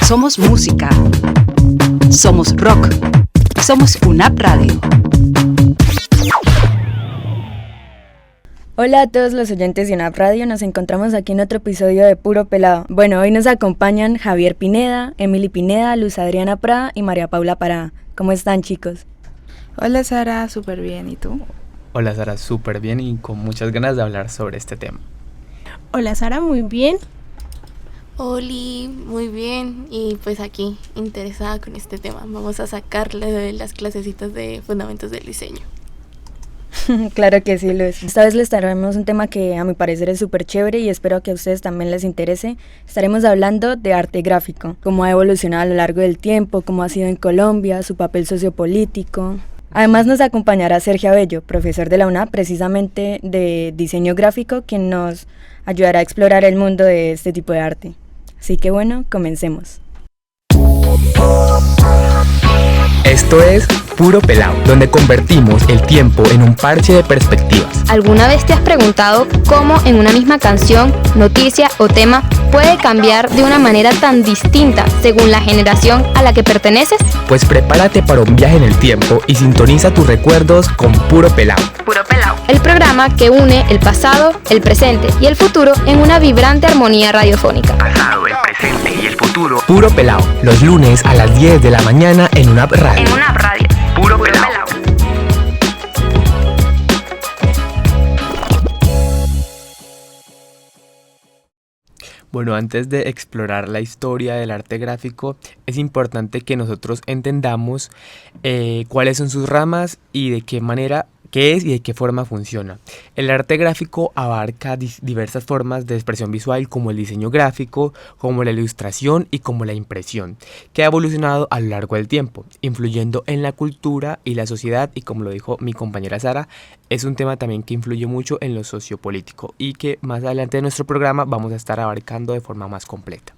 Somos música. Somos rock. Somos UNAP Radio. Hola a todos los oyentes de UNAP Radio, nos encontramos aquí en otro episodio de Puro Pelado. Bueno, hoy nos acompañan Javier Pineda, Emily Pineda, Luz Adriana Prada y María Paula Parada. ¿Cómo están, chicos? Hola Sara, súper bien, ¿y tú? Hola Sara, súper bien y con muchas ganas de hablar sobre este tema. Hola Sara, muy bien. Oli, muy bien, y pues aquí interesada con este tema. Vamos a sacarle de las clasecitas de fundamentos del diseño. Claro que sí, Luz. Esta vez les traeremos un tema que a mi parecer es súper chévere y espero que a ustedes también les interese. Estaremos hablando de arte gráfico, cómo ha evolucionado a lo largo del tiempo, cómo ha sido en Colombia, su papel sociopolítico. Además nos acompañará Sergio Abello, profesor de la UNAP, precisamente de diseño gráfico, quien nos ayudará a explorar el mundo de este tipo de arte. Así que bueno, comencemos. Esto es Puro Pelado, donde convertimos el tiempo en un parche de perspectivas. ¿Alguna vez te has preguntado cómo en una misma canción, noticia o tema puede cambiar de una manera tan distinta según la generación a la que perteneces? Pues prepárate para un viaje en el tiempo y sintoniza tus recuerdos con Puro Pelado. Puro Pelado, el programa que une el pasado, el presente y el futuro en una vibrante armonía radiofónica. Pasado, el presente y el futuro. Puro Pelado, los lunes a las 10 de la mañana en UNAP Radio. En UNAP Radio. Puro Pelado. Bueno, antes de explorar la historia del arte gráfico, es importante que nosotros entendamos cuáles son sus ramas y de qué manera, qué es y de qué forma funciona. El arte gráfico abarca diversas formas de expresión visual, como el diseño gráfico, como la ilustración y como la impresión, que ha evolucionado a lo largo del tiempo, influyendo en la cultura y la sociedad, y como lo dijo mi compañera Sara, es un tema también que influye mucho en lo sociopolítico y que más adelante de nuestro programa vamos a estar abarcando de forma más completa.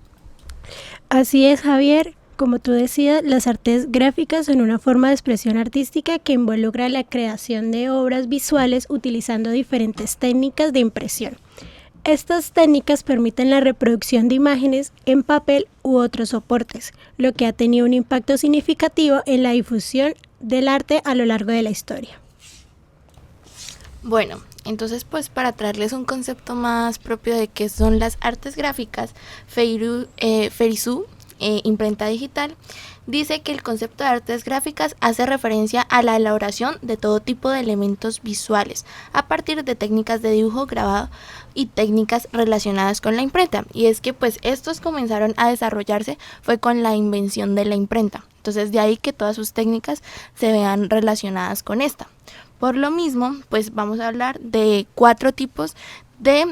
Así es, Javier. Como tú decías, las artes gráficas son una forma de expresión artística que involucra la creación de obras visuales utilizando diferentes técnicas de impresión. Estas técnicas permiten la reproducción de imágenes en papel u otros soportes, lo que ha tenido un impacto significativo en la difusión del arte a lo largo de la historia. Bueno, entonces pues para traerles un concepto más propio de qué son las artes gráficas, Ferisu, imprenta digital, dice que el concepto de artes gráficas hace referencia a la elaboración de todo tipo de elementos visuales a partir de técnicas de dibujo, grabado y técnicas relacionadas con la imprenta. Y es que pues estos comenzaron a desarrollarse fue con la invención de la imprenta. Entonces de ahí que todas sus técnicas se vean relacionadas con esta. Por lo mismo, pues vamos a hablar de 4 tipos de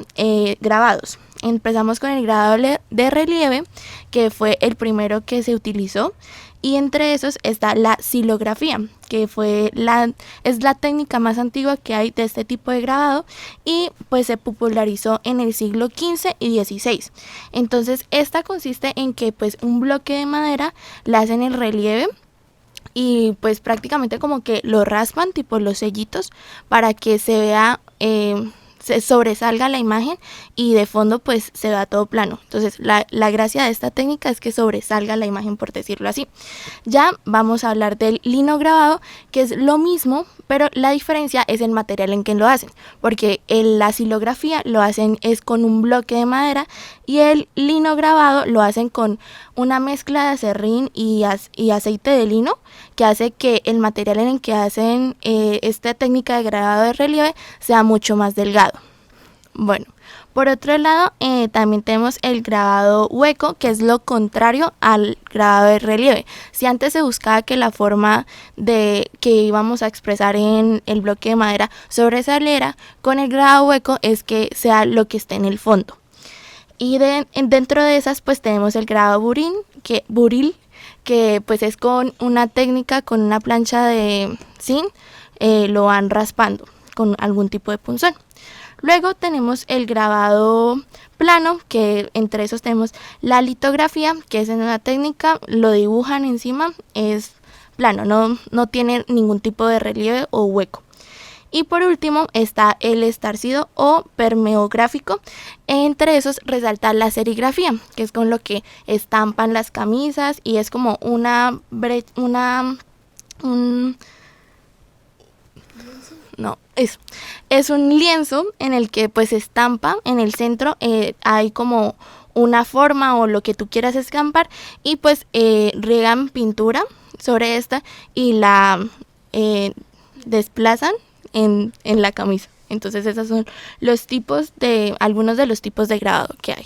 grabados. Empezamos con el grabado de relieve, que fue el primero que se utilizó, y entre esos está la xilografía, que es la técnica más antigua que hay de este tipo de grabado y pues se popularizó en el siglo XV y XVI. Entonces esta consiste en que pues un bloque de madera le hacen el relieve y pues prácticamente como que lo raspan, tipo los sellitos, para que se vea, se sobresalga la imagen y de fondo pues se vea todo plano. Entonces la gracia de esta técnica es que sobresalga la imagen, por decirlo así. Ya vamos a hablar del linograbado, que es lo mismo, pero la diferencia es el material en que lo hacen, porque la xilografía lo hacen es con un bloque de madera y el linograbado lo hacen con una mezcla de acerrín y aceite de lino, que hace que el material en el que hacen esta técnica de grabado de relieve sea mucho más delgado. Bueno, por otro lado también tenemos el grabado hueco, que es lo contrario al grabado de relieve. Si antes se buscaba que la forma de que íbamos a expresar en el bloque de madera sobresaliera, con el grabado hueco es que sea lo que esté en el fondo. Y dentro de esas pues tenemos el grabado buril, que pues es con una técnica, con una plancha de zinc, lo van raspando con algún tipo de punzón. Luego tenemos el grabado plano, que entre esos tenemos la litografía, que es en una técnica, lo dibujan encima, es plano, no tiene ningún tipo de relieve o hueco. Y por último está el estarcido o permeográfico. Entre esos resalta la serigrafía, que es con lo que estampan las camisas y es como es un lienzo en el que pues se estampa en el centro, hay como una forma o lo que tú quieras estampar y pues riegan pintura sobre esta y la desplazan en la camisa. Entonces esos son algunos de los tipos de grabado que hay.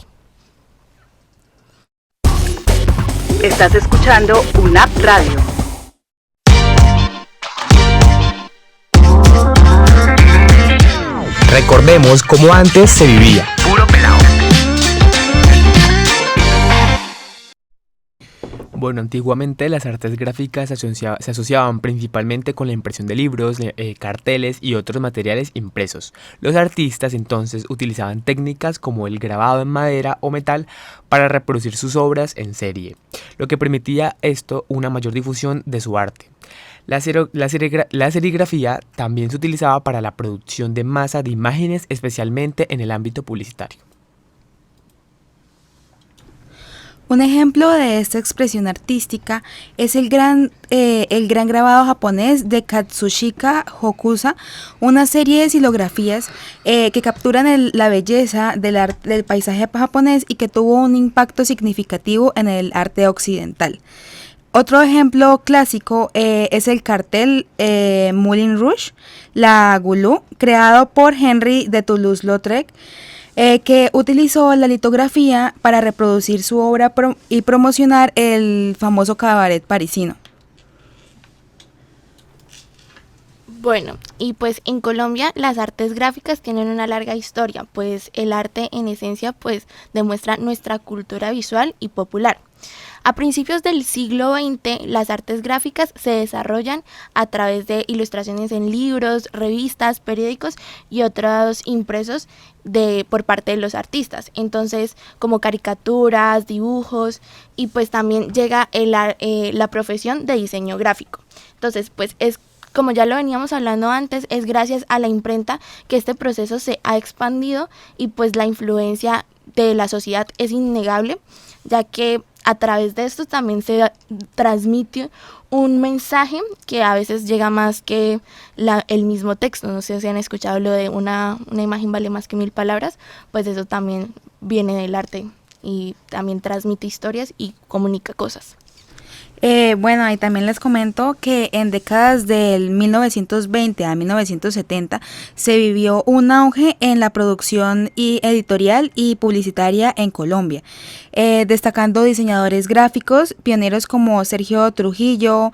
Estás escuchando UNAP Radio. Recordemos cómo antes se vivía. Puro pelao. Bueno, antiguamente las artes gráficas se asociaban principalmente con la impresión de libros, carteles y otros materiales impresos. Los artistas entonces utilizaban técnicas como el grabado en madera o metal para reproducir sus obras en serie, lo que permitía esto una mayor difusión de su arte. La serigrafía también se utilizaba para la producción de masa de imágenes, especialmente en el ámbito publicitario. Un ejemplo de esta expresión artística es el gran grabado japonés de Katsushika Hokusa, una serie de xilografías que capturan la belleza del paisaje japonés y que tuvo un impacto significativo en el arte occidental. Otro ejemplo clásico es el cartel Moulin Rouge, la Goulou, creado por Henri de Toulouse-Lautrec, que utilizó la litografía para reproducir su obra y promocionar el famoso cabaret parisino. Bueno, y pues en Colombia las artes gráficas tienen una larga historia, pues el arte en esencia pues demuestra nuestra cultura visual y popular. A principios del siglo XX, las artes gráficas se desarrollan a través de ilustraciones en libros, revistas, periódicos y otros impresos por parte de los artistas. Entonces, como caricaturas, dibujos y pues también llega la profesión de diseño gráfico. Entonces, pues como ya lo veníamos hablando antes, es gracias a la imprenta que este proceso se ha expandido y pues la influencia de la sociedad es innegable, ya que a través de esto también se transmite un mensaje que a veces llega más que el mismo texto. No sé si han escuchado lo de una imagen vale más que 1000 palabras, pues eso también viene del arte y también transmite historias y comunica cosas. Bueno, ahí también les comento que en décadas del 1920 a 1970 se vivió un auge en la producción editorial y publicitaria en Colombia, destacando diseñadores gráficos, pioneros como Sergio Trujillo,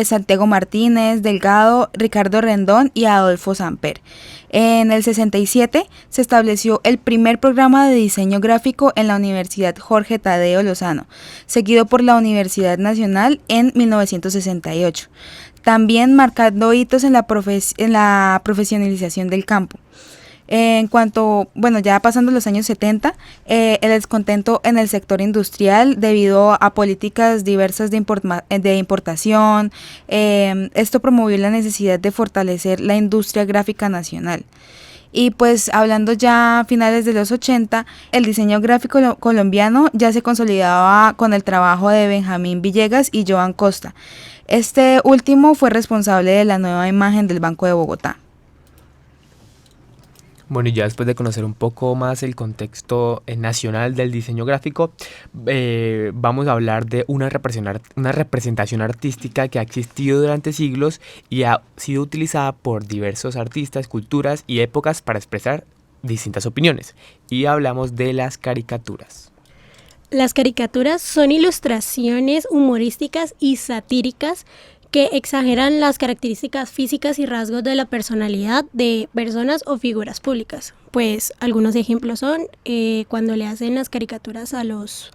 Santiago Martínez, Delgado, Ricardo Rendón y Adolfo Samper. En el 67 se estableció el primer programa de diseño gráfico en la Universidad Jorge Tadeo Lozano, seguido por la Universidad Nacional en 1968, también marcando hitos en la profesionalización del campo. En cuanto, ya pasando los años 70, el descontento en el sector industrial debido a políticas diversas de importación, esto promovió la necesidad de fortalecer la industria gráfica nacional. Y pues hablando ya a finales de los 80, el diseño gráfico colombiano ya se consolidaba con el trabajo de Benjamín Villegas y Joan Costa. Este último fue responsable de la nueva imagen del Banco de Bogotá. Bueno, y ya después de conocer un poco más el contexto nacional del diseño gráfico, vamos a hablar de una representación artística que ha existido durante siglos y ha sido utilizada por diversos artistas, culturas y épocas para expresar distintas opiniones. Y hablamos de las caricaturas. Las caricaturas son ilustraciones humorísticas y satíricas que exageran las características físicas y rasgos de la personalidad de personas o figuras públicas. Pues algunos ejemplos son cuando le hacen las caricaturas a los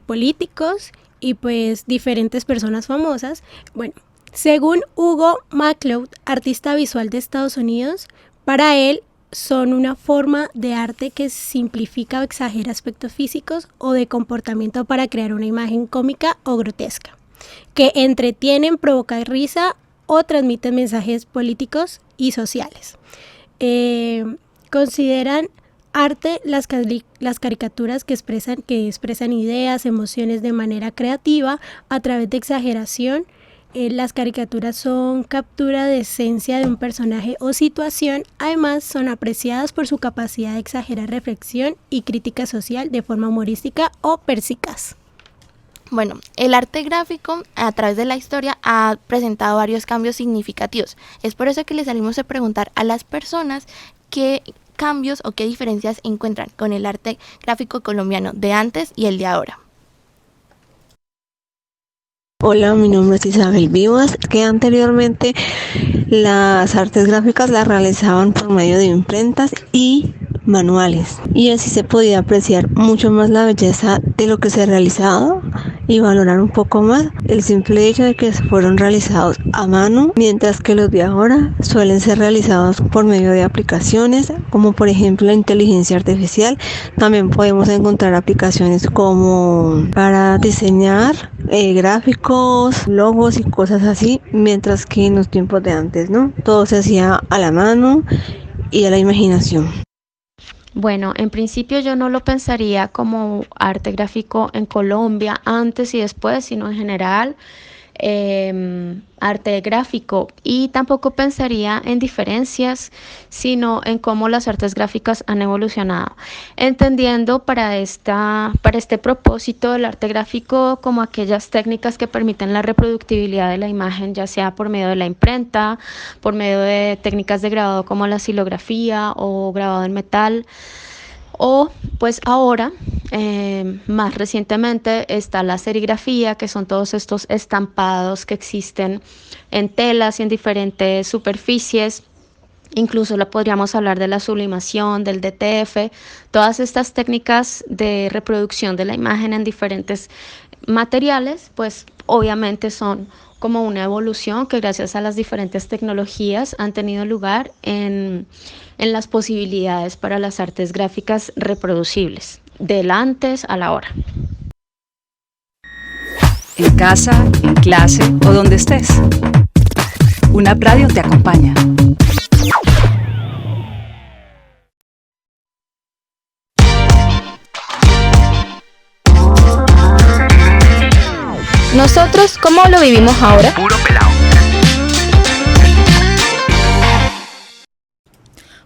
políticos y pues diferentes personas famosas. Bueno, según Hugo McLeod, artista visual de Estados Unidos, para él son una forma de arte que simplifica o exagera aspectos físicos o de comportamiento para crear una imagen cómica o grotesca, que entretienen, provocan risa o transmiten mensajes políticos y sociales. Consideran arte las caricaturas que expresan ideas, emociones de manera creativa a través de exageración. Las caricaturas son captura de esencia de un personaje o situación. Además, son apreciadas por su capacidad de exagerar reflexión y crítica social de forma humorística o perspicaz. Bueno, el arte gráfico a través de la historia ha presentado varios cambios significativos. Es por eso que les salimos a preguntar a las personas qué cambios o qué diferencias encuentran con el arte gráfico colombiano de antes y el de ahora. Hola, mi nombre es Isabel Vivas, que anteriormente las artes gráficas las realizaban por medio de imprentas y manuales, y así se podía apreciar mucho más la belleza de lo que se realizaba y valorar un poco más el simple hecho de que fueron realizados a mano, mientras que los de ahora suelen ser realizados por medio de aplicaciones como por ejemplo la inteligencia artificial. También podemos encontrar aplicaciones como para diseñar gráficos, logos y cosas así, mientras que en los tiempos de antes, ¿no? Todo se hacía a la mano y a la imaginación. Bueno, en principio yo no lo pensaría como arte gráfico en Colombia antes y después, sino en general arte gráfico, y tampoco pensaría en diferencias, sino en cómo las artes gráficas han evolucionado, entendiendo para este propósito el arte gráfico como aquellas técnicas que permiten la reproductibilidad de la imagen, ya sea por medio de la imprenta, por medio de técnicas de grabado como la silografía o grabado en metal. O pues ahora, más recientemente, está la serigrafía, que son todos estos estampados que existen en telas y en diferentes superficies. Incluso podríamos hablar de la sublimación, del DTF, todas estas técnicas de reproducción de la imagen en diferentes materiales, pues obviamente son como una evolución que gracias a las diferentes tecnologías han tenido lugar en las posibilidades para las artes gráficas reproducibles, del antes a la ahora. En casa, en clase o donde estés. UNAP Radio te acompaña. Nosotros, ¿cómo lo vivimos ahora? Puro pelao.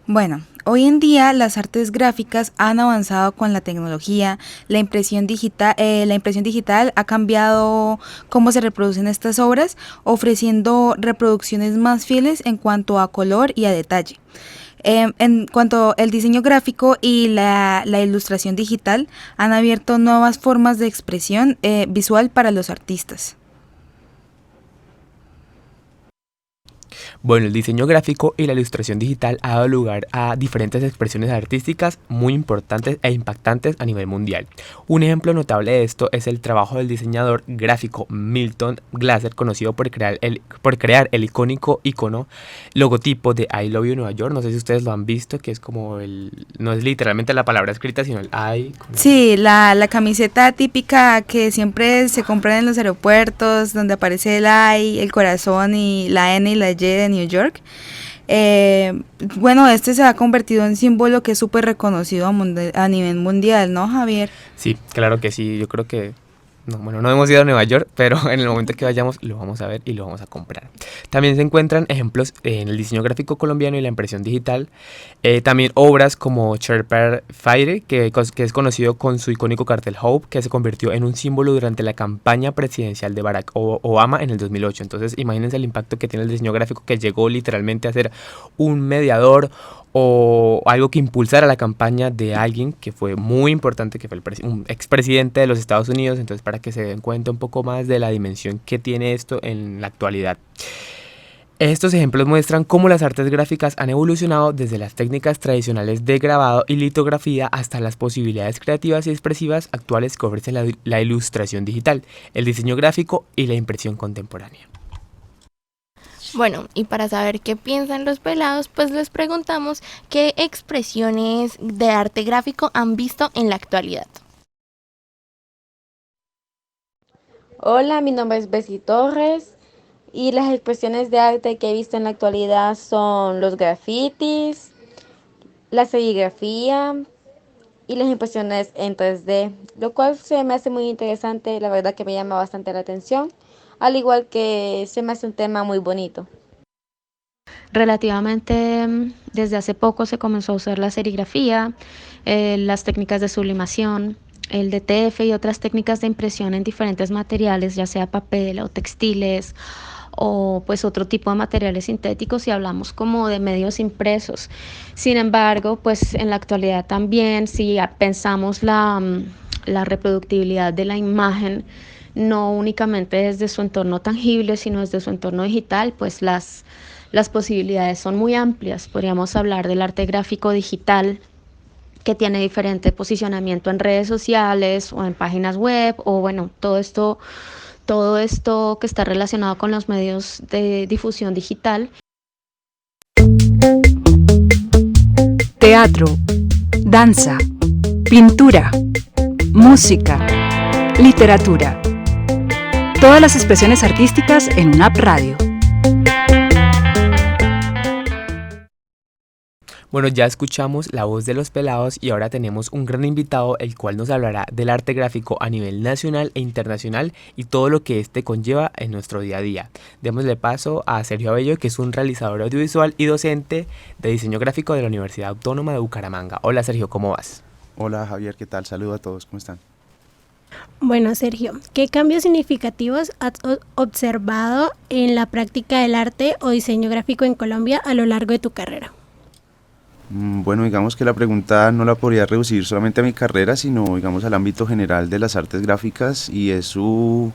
Bueno, hoy en día las artes gráficas han avanzado con la tecnología. La impresión digital ha cambiado cómo se reproducen estas obras, ofreciendo reproducciones más fieles en cuanto a color y a detalle. En cuanto al diseño gráfico y la ilustración digital, han abierto nuevas formas de expresión visual para los artistas. Bueno, el diseño gráfico y la ilustración digital ha dado lugar a diferentes expresiones artísticas muy importantes e impactantes a nivel mundial. Un ejemplo notable de esto es el trabajo del diseñador gráfico Milton Glaser, conocido por crear el icónico icono logotipo de I Love You Nueva York. No sé si ustedes lo han visto, que es como no es literalmente la palabra escrita, sino el I. Sí, la camiseta típica que siempre se compra en los aeropuertos, donde aparece el I, el corazón y la N y la Y de New York. Bueno, este se ha convertido en símbolo que es súper reconocido a nivel mundial, ¿no, Javier? Sí, claro que sí. Yo creo que no hemos ido a Nueva York, pero en el momento que vayamos lo vamos a ver y lo vamos a comprar. También se encuentran ejemplos en el diseño gráfico colombiano y la impresión digital. También obras como Sherpa Fire, que es conocido con su icónico cartel Hope, que se convirtió en un símbolo durante la campaña presidencial de Barack Obama en el 2008. Entonces imagínense el impacto que tiene el diseño gráfico, que llegó literalmente a ser un mediador o algo que impulsara la campaña de alguien que fue muy importante, que fue un expresidente de los Estados Unidos. Entonces, para que se den cuenta un poco más de la dimensión que tiene esto en la actualidad. Estos ejemplos muestran cómo las artes gráficas han evolucionado desde las técnicas tradicionales de grabado y litografía hasta las posibilidades creativas y expresivas actuales que ofrece la ilustración digital, el diseño gráfico y la impresión contemporánea. Bueno, y para saber qué piensan los pelados, pues les preguntamos qué expresiones de arte gráfico han visto en la actualidad. Hola, mi nombre es Bessie Torres Y las expresiones de arte que he visto en la actualidad son los grafitis, la serigrafía y las impresiones en 3D, lo cual se me hace muy interesante, la verdad que me llama bastante la atención, al igual que se me hace un tema muy bonito. Relativamente, desde hace poco se comenzó a usar la serigrafía, las técnicas de sublimación, el DTF y otras técnicas de impresión en diferentes materiales, ya sea papel o textiles o pues otro tipo de materiales sintéticos si hablamos como de medios impresos. Sin embargo, pues en la actualidad también, si pensamos la reproductibilidad de la imagen, no únicamente desde su entorno tangible, sino desde su entorno digital, pues las posibilidades son muy amplias. Podríamos hablar del arte gráfico digital, que tiene diferente posicionamiento en redes sociales o en páginas web, o bueno, todo esto que está relacionado con los medios de difusión digital. Teatro, danza, pintura, música, literatura. Todas las expresiones artísticas en UNAP Radio. Bueno, ya escuchamos la voz de los pelados y ahora tenemos un gran invitado, el cual nos hablará del arte gráfico a nivel nacional e internacional y todo lo que este conlleva en nuestro día a día. Démosle paso a Sergio Abello, que es un realizador audiovisual y docente de diseño gráfico de la Universidad Autónoma de Bucaramanga. Hola Sergio, ¿cómo vas? Hola Javier, ¿qué tal? Saludos a todos, ¿cómo están? Bueno, Sergio, ¿qué cambios significativos has observado en la práctica del arte o diseño gráfico en Colombia a lo largo de tu carrera? Bueno, digamos que la pregunta no la podría reducir solamente a mi carrera, sino digamos al ámbito general de las artes gráficas y es su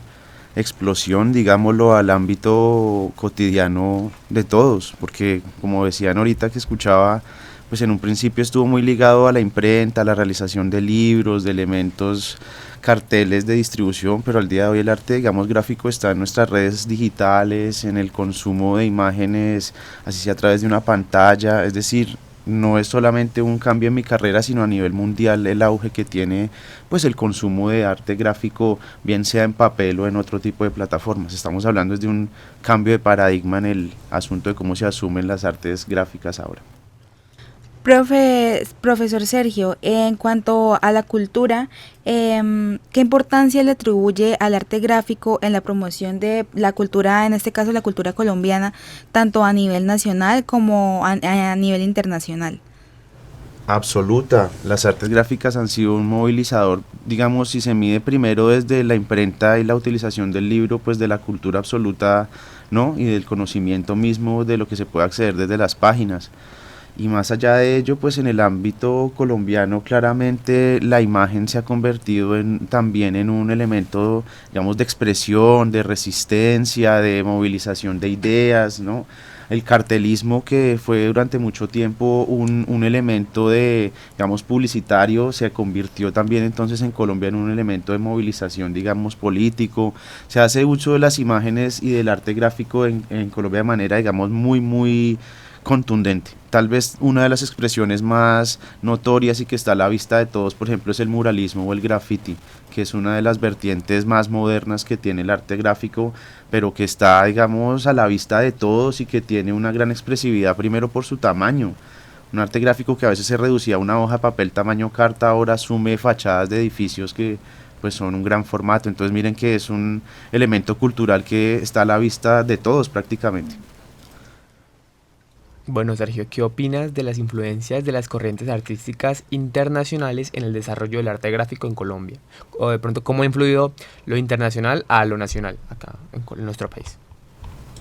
explosión, digámoslo, al ámbito cotidiano de todos, porque como decían ahorita que escuchaba, pues en un principio estuvo muy ligado a la imprenta, a la realización de libros, de elementos, carteles de distribución, pero al día de hoy el arte, digamos, gráfico está en nuestras redes digitales, en el consumo de imágenes, así sea a través de una pantalla, es decir, no es solamente un cambio en mi carrera, sino a nivel mundial el auge que tiene pues el consumo de arte gráfico, bien sea en papel o en otro tipo de plataformas. Estamos hablando de un cambio de paradigma en el asunto de cómo se asumen las artes gráficas ahora. Profesor Sergio, en cuanto a la cultura, ¿qué importancia le atribuye al arte gráfico en la promoción de la cultura, en este caso la cultura colombiana, tanto a nivel nacional como a nivel internacional? Absoluta, las artes gráficas han sido un movilizador, digamos, si se mide primero desde la imprenta y la utilización del libro, pues de la cultura absoluta, ¿no? Y del conocimiento mismo de lo que se puede acceder desde las páginas. Y más allá de ello, pues en el ámbito colombiano claramente la imagen se ha convertido también en un elemento, digamos, de expresión, de resistencia, de movilización de ideas, ¿no? El cartelismo, que fue durante mucho tiempo un elemento de, digamos, publicitario, se convirtió también entonces en Colombia en un elemento de movilización, digamos, político. Se hace uso de las imágenes y del arte gráfico en Colombia de manera, digamos, muy contundente. Tal vez una de las expresiones más notorias y que está a la vista de todos, por ejemplo, es el muralismo o el graffiti, que es una de las vertientes más modernas que tiene el arte gráfico, pero que está, digamos, a la vista de todos y que tiene una gran expresividad, primero por su tamaño. Un arte gráfico que a veces se reducía a una hoja de papel tamaño carta, ahora asume fachadas de edificios que pues son un gran formato. Entonces miren que es un elemento cultural que está a la vista de todos prácticamente. Bueno, Sergio, ¿qué opinas de las influencias de las corrientes artísticas internacionales en el desarrollo del arte gráfico en Colombia? O de pronto, ¿cómo ha influido lo internacional a lo nacional acá en nuestro país?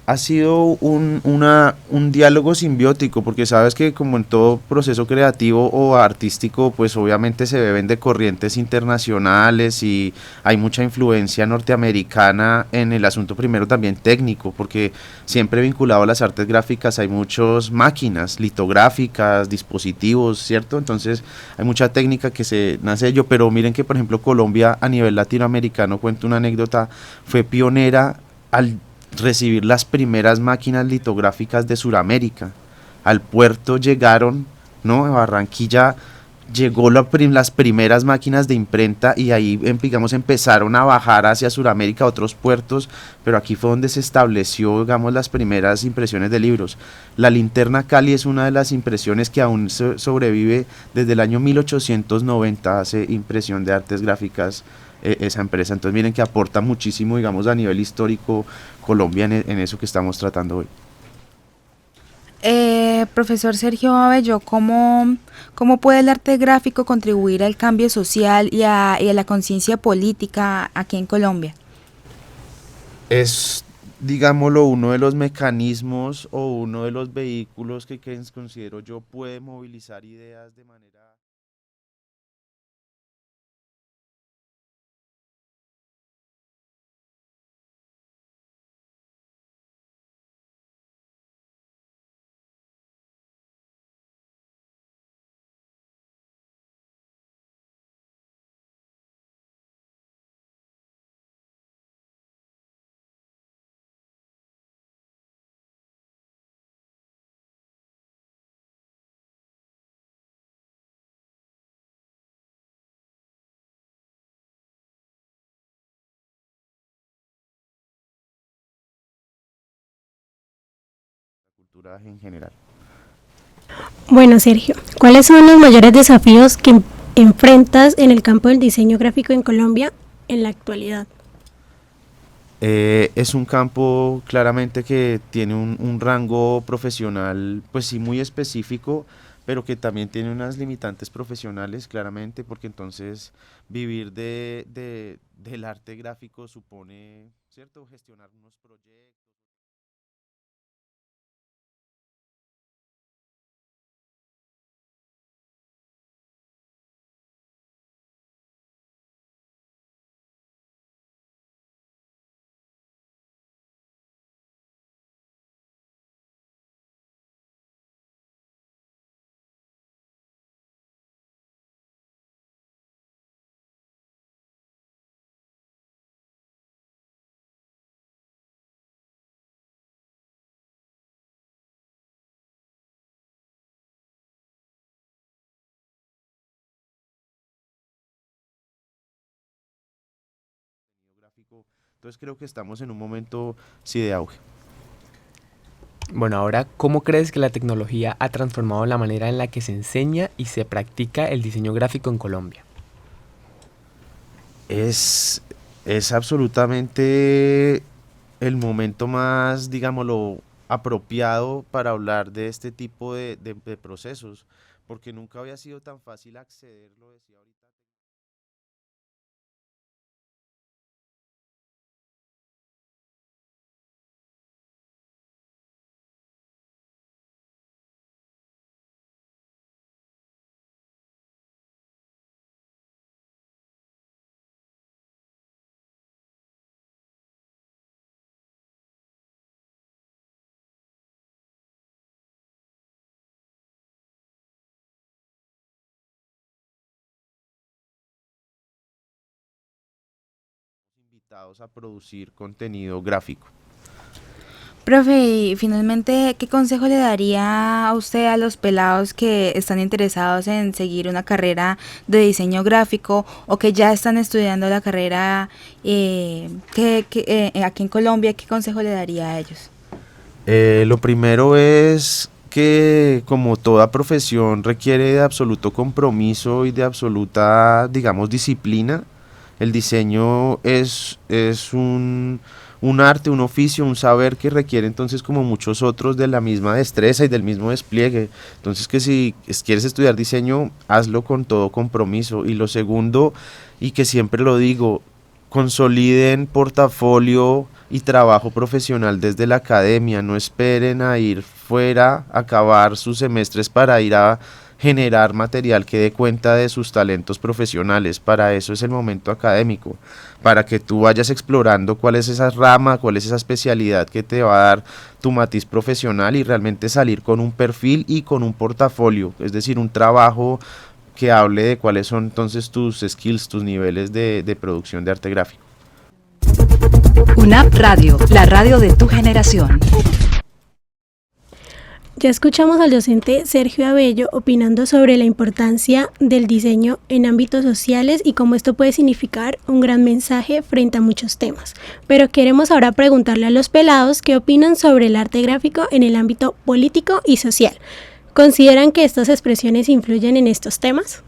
Ha sido un diálogo simbiótico, porque sabes que como en todo proceso creativo o artístico, pues obviamente se beben de corrientes internacionales y hay mucha influencia norteamericana en el asunto primero también técnico, porque siempre vinculado a las artes gráficas hay muchas máquinas litográficas, dispositivos, ¿cierto? Entonces hay mucha técnica que se nace de ello, pero miren que por ejemplo Colombia a nivel latinoamericano, cuento una anécdota, fue pionera al recibir las primeras máquinas litográficas de Sudamérica. Al puerto llegaron, ¿no? A Barranquilla llegó las primeras máquinas de imprenta y ahí digamos empezaron a bajar hacia Sudamérica, a otros puertos, pero aquí fue donde se estableció, digamos, las primeras impresiones de libros. La Linterna Cali es una de las impresiones que aún sobrevive. Desde el año 1890 hace impresión de artes gráficas esa empresa. Entonces miren que aporta muchísimo, digamos, a nivel histórico Colombia en eso que estamos tratando hoy. Profesor Sergio Abello, ¿cómo puede el arte gráfico contribuir al cambio social y a la conciencia política aquí en Colombia? Es, digámoslo, uno de los mecanismos o uno de los vehículos que considero yo puede movilizar ideas de manera... en general. Bueno, Sergio, ¿cuáles son los mayores desafíos que enfrentas en el campo del diseño gráfico en Colombia en la actualidad? Es un campo claramente que tiene un rango profesional, pues sí, muy específico, pero que también tiene unas limitantes profesionales, claramente, porque entonces vivir del arte gráfico supone, ¿cierto?, gestionar unos proyectos. Entonces creo que estamos en un momento, sí, de auge. Bueno, ahora, ¿cómo crees que la tecnología ha transformado la manera en la que se enseña y se practica el diseño gráfico en Colombia? Es absolutamente el momento más, digámoslo, apropiado para hablar de este tipo de procesos, porque nunca había sido tan fácil acceder, lo decía ahorita. Invitados a producir contenido gráfico. Profe, y finalmente, ¿qué consejo le daría a usted a los pelados que están interesados en seguir una carrera de diseño gráfico o que ya están estudiando la carrera aquí en Colombia? ¿Qué consejo le daría a ellos? Lo primero es que, como toda profesión, requiere de absoluto compromiso y de absoluta, digamos, disciplina. El diseño es un arte, un oficio, un saber que requiere entonces, como muchos otros, de la misma destreza y del mismo despliegue. Entonces, que si quieres estudiar diseño, hazlo con todo compromiso. Y lo segundo, y que siempre lo digo, consoliden portafolio y trabajo profesional desde la academia. No esperen a ir fuera, a acabar sus semestres para ir a generar material que dé cuenta de sus talentos profesionales. Para eso es el momento académico, para que tú vayas explorando cuál es esa rama, cuál es esa especialidad que te va a dar tu matiz profesional y realmente salir con un perfil y con un portafolio, es decir, un trabajo que hable de cuáles son entonces tus skills, tus niveles de producción de arte gráfico. UNAP Radio, la radio de tu generación. Ya escuchamos al docente Sergio Abello opinando sobre la importancia del diseño en ámbitos sociales y cómo esto puede significar un gran mensaje frente a muchos temas. Pero queremos ahora preguntarle a los pelados qué opinan sobre el arte gráfico en el ámbito político y social. ¿Consideran que estas expresiones influyen en estos temas?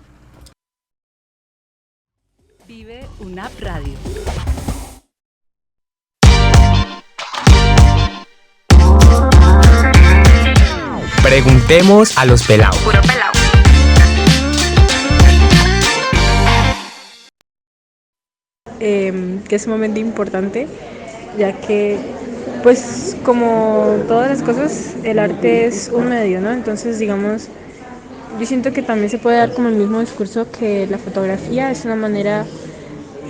Vive UNAP Radio. Preguntemos a los pelados. Puro pelado. Que es sumamente importante, ya que, pues, como todas las cosas, el arte es un medio, ¿no? Entonces, digamos, yo siento que también se puede dar como el mismo discurso que la fotografía es una manera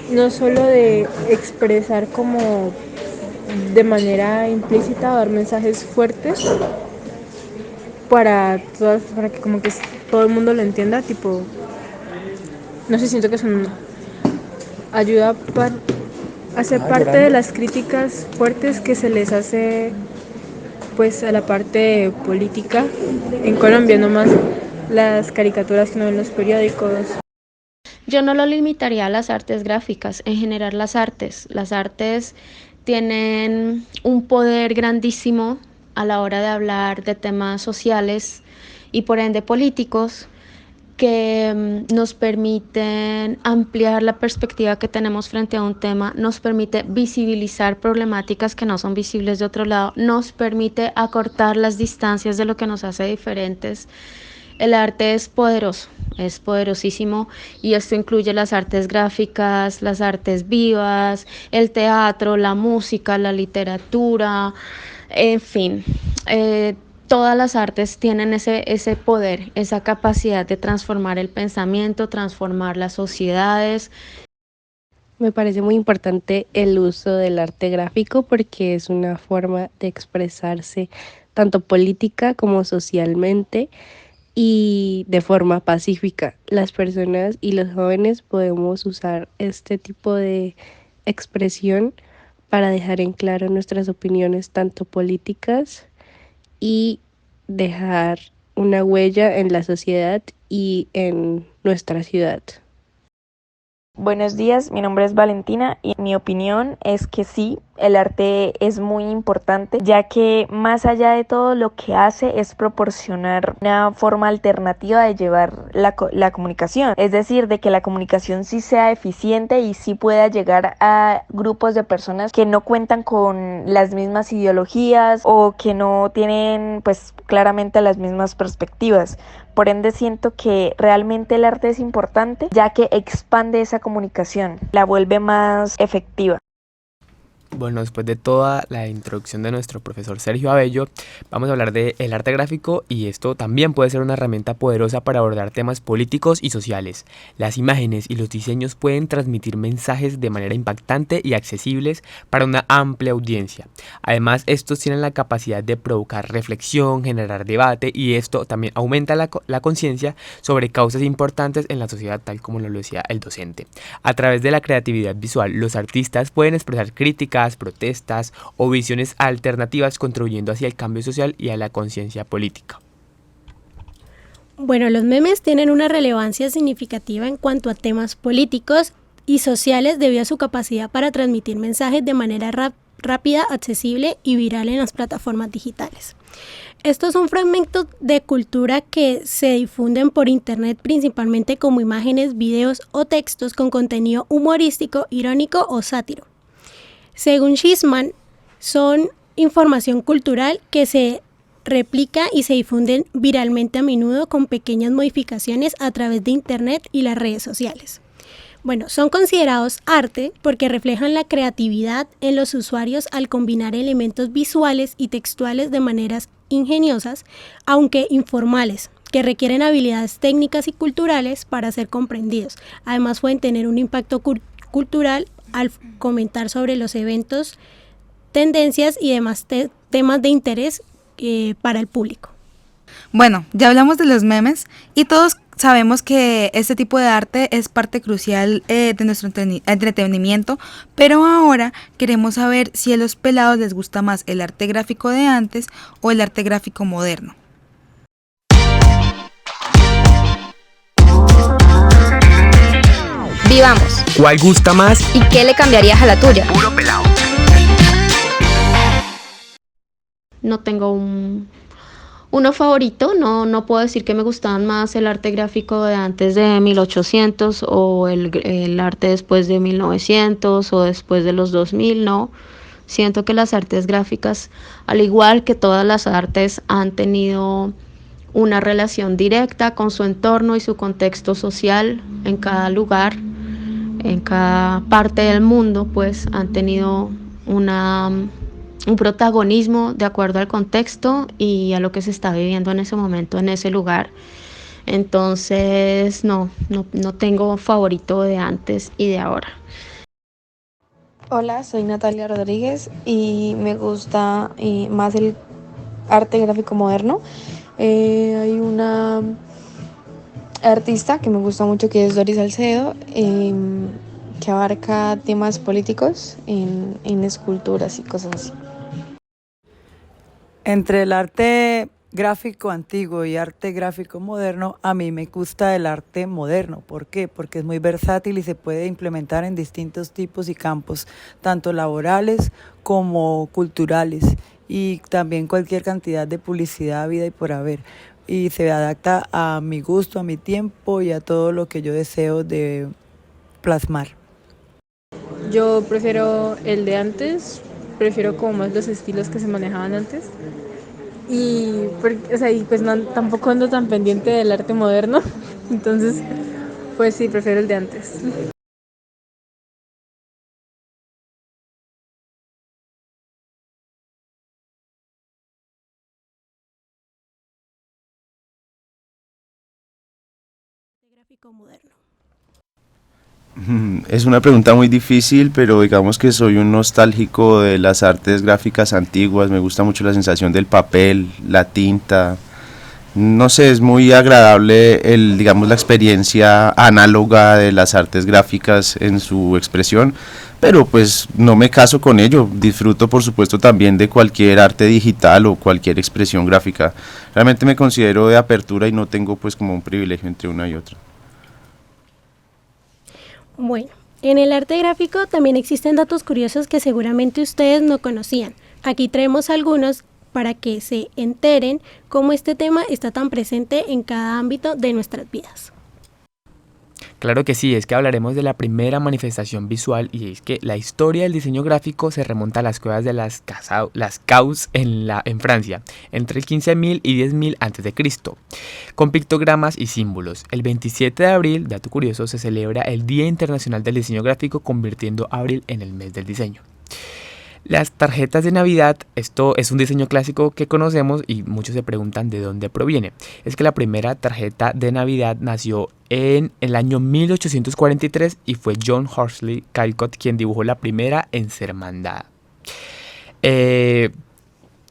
no solo de expresar como de manera implícita o dar mensajes fuertes para que como que todo el mundo lo entienda, tipo, no sé, siento que son ayuda para hacer parte de las críticas fuertes que se les hace pues a la parte política en Colombia, no más las caricaturas que uno ve en los periódicos. Yo no lo limitaría a las artes gráficas, en general las artes tienen un poder grandísimo a la hora de hablar de temas sociales y por ende políticos que nos permiten ampliar la perspectiva que tenemos frente a un tema, nos permite visibilizar problemáticas que no son visibles de otro lado, nos permite acortar las distancias de lo que nos hace diferentes. El arte es poderoso, es poderosísimo y esto incluye las artes gráficas, las artes vivas, el teatro, la música, la literatura, en fin. Todas las artes tienen ese poder, esa capacidad de transformar el pensamiento, transformar las sociedades. Me parece muy importante el uso del arte gráfico porque es una forma de expresarse tanto política como socialmente y de forma pacífica. Las personas y los jóvenes podemos usar este tipo de expresión para dejar en claro nuestras opiniones tanto políticas y dejar una huella en la sociedad y en nuestra ciudad. Buenos días, mi nombre es Valentina y mi opinión es que sí, el arte es muy importante, ya que más allá de todo lo que hace es proporcionar una forma alternativa de llevar la comunicación, es decir, de que la comunicación sí sea eficiente y sí pueda llegar a grupos de personas que no cuentan con las mismas ideologías o que no tienen pues claramente las mismas perspectivas. Por ende siento que realmente el arte es importante, ya que expande esa comunicación, la vuelve más efectiva. Bueno, después de toda la introducción de nuestro profesor Sergio Abello, vamos a hablar del arte gráfico y esto también puede ser una herramienta poderosa para abordar temas políticos y sociales. Las imágenes y los diseños pueden transmitir mensajes de manera impactante y accesibles para una amplia audiencia. Además, estos tienen la capacidad de provocar reflexión, generar debate y esto también aumenta la conciencia sobre causas importantes en la sociedad, tal como lo decía el docente. A través de la creatividad visual, los artistas pueden expresar críticas, protestas o visiones alternativas, contribuyendo hacia el cambio social y a la conciencia política. Bueno, los memes tienen una relevancia significativa en cuanto a temas políticos y sociales debido a su capacidad para transmitir mensajes de manera rápida, accesible y viral en las plataformas digitales. Estos son fragmentos de cultura que se difunden por internet principalmente como imágenes, videos o textos con contenido humorístico, irónico o sátiro. Según Schiessman, son información cultural que se replica y se difunden viralmente a menudo con pequeñas modificaciones a través de internet y las redes sociales. Bueno, son considerados arte porque reflejan la creatividad en los usuarios al combinar elementos visuales y textuales de maneras ingeniosas, aunque informales, que requieren habilidades técnicas y culturales para ser comprendidos. Además, pueden tener un impacto cultural al comentar sobre los eventos, tendencias y demás temas de interés para el público. Bueno, ya hablamos de los memes y todos sabemos que este tipo de arte es parte crucial de nuestro entretenimiento, pero ahora queremos saber si a los pelados les gusta más el arte gráfico de antes o el arte gráfico moderno. Vivamos. ¿Cuál gusta más? ¿Y qué le cambiarías a la tuya? Puro pelado. No tengo uno favorito, no puedo decir que me gustaban más el arte gráfico de antes de 1800 o el arte después de 1900 o después de los 2000, no. Siento que las artes gráficas, al igual que todas las artes, han tenido una relación directa con su entorno y su contexto social en cada lugar, en cada parte del mundo, pues han tenido un protagonismo de acuerdo al contexto y a lo que se está viviendo en ese momento, en ese lugar. Entonces, no tengo favorito de antes y de ahora. Hola, soy Natalia Rodríguez y me gusta más el arte gráfico moderno. Hay una artista que me gusta mucho que es Doris Salcedo, que abarca temas políticos en esculturas y cosas así. Entre el arte gráfico antiguo y arte gráfico moderno, a mí me gusta el arte moderno. ¿Por qué? Porque es muy versátil y se puede implementar en distintos tipos y campos, tanto laborales como culturales, y también cualquier cantidad de publicidad habida y por haber. Y se adapta a mi gusto, a mi tiempo y a todo lo que yo deseo de plasmar. Yo prefiero el de antes, prefiero como más los estilos que se manejaban antes. Y pues tampoco ando tan pendiente del arte moderno, entonces pues sí, prefiero el de antes. Gráfico moderno. Es una pregunta muy difícil, pero digamos que soy un nostálgico de las artes gráficas antiguas. Me gusta mucho la sensación del papel, la tinta. No sé, es muy agradable digamos, la experiencia análoga de las artes gráficas en su expresión, pero pues no me caso con ello. Disfruto, por supuesto, también de cualquier arte digital o cualquier expresión gráfica. Realmente me considero de apertura y no tengo pues como un privilegio entre una y otra. Bueno, en el arte gráfico también existen datos curiosos que seguramente ustedes no conocían. Aquí traemos algunos para que se enteren cómo este tema está tan presente en cada ámbito de nuestras vidas. Claro que sí, es que hablaremos de la primera manifestación visual, y es que la historia del diseño gráfico se remonta a las cuevas de las Caus en Francia, entre el 15.000 y 10.000 a.C., con pictogramas y símbolos. El 27 de abril, dato curioso, se celebra el Día Internacional del Diseño Gráfico, convirtiendo abril en el mes del diseño. Las tarjetas de Navidad, esto es un diseño clásico que conocemos y muchos se preguntan de dónde proviene. Es que la primera tarjeta de Navidad nació en el año 1843 y fue John Horsley Callcott quien dibujó la primera en ser mandada.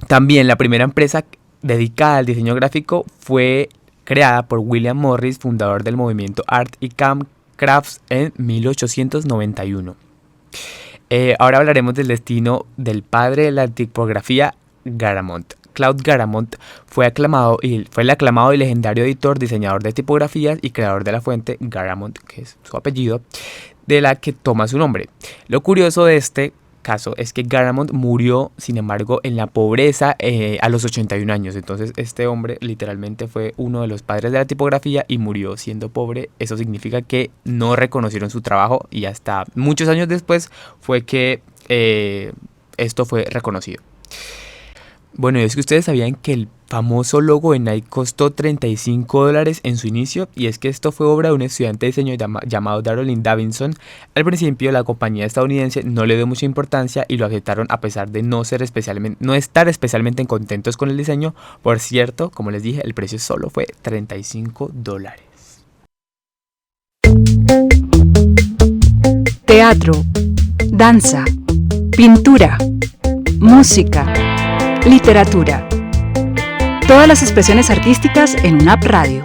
También la primera empresa dedicada al diseño gráfico fue creada por William Morris, fundador del movimiento Art y Crafts en 1891. Ahora hablaremos del destino del padre de la tipografía, Garamond. Claude Garamond fue el aclamado y legendario editor, diseñador de tipografías y creador de la fuente Garamond, que es su apellido, de la que toma su nombre. Lo curioso de este caso es que Garamond murió, sin embargo, en la pobreza a los 81 años. Entonces este hombre literalmente fue uno de los padres de la tipografía y murió siendo pobre. Eso significa que no reconocieron su trabajo y hasta muchos años después fue que esto fue reconocido. Bueno, y es que ustedes sabían que el famoso logo de Nike costó $35 en su inicio, y es que esto fue obra de un estudiante de diseño llamado Darrell Davidson. Al principio la compañía estadounidense no le dio mucha importancia y lo aceptaron a pesar de no estar especialmente contentos con el diseño. Por cierto, como les dije, el precio solo fue $35. Teatro, danza, pintura, música, literatura. Todas las expresiones artísticas en UNAP Radio.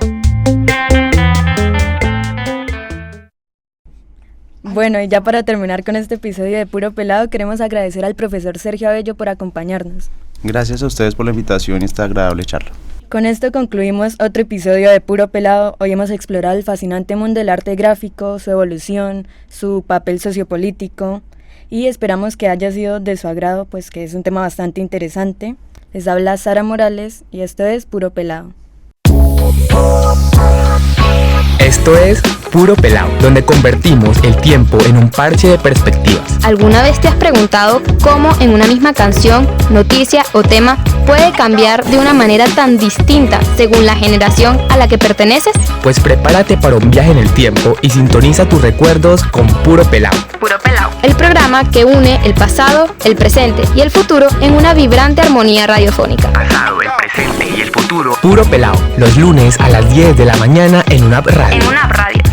Bueno, y ya para terminar con este episodio de Puro Pelado, queremos agradecer al profesor Sergio Abello por acompañarnos. Gracias a ustedes por la invitación y esta agradable charla. Con esto concluimos otro episodio de Puro Pelado. Hoy hemos explorado el fascinante mundo del arte gráfico, su evolución, su papel sociopolítico y esperamos que haya sido de su agrado, pues que es un tema bastante interesante. Les habla Sara Morales y esto es Puro Pelado. Esto es Puro Pelado, donde convertimos el tiempo en un parche de perspectivas. ¿Alguna vez te has preguntado cómo en una misma canción, noticia o tema puede cambiar de una manera tan distinta según la generación a la que perteneces? Pues prepárate para un viaje en el tiempo y sintoniza tus recuerdos con Puro Pelado. Puro Pelado, el programa que une el pasado, el presente y el futuro en una vibrante armonía radiofónica. Pasado, el presente y el futuro. Puro Pelado, los lunes a las 10 de la mañana en UNAP Radio. En UNAP Radio.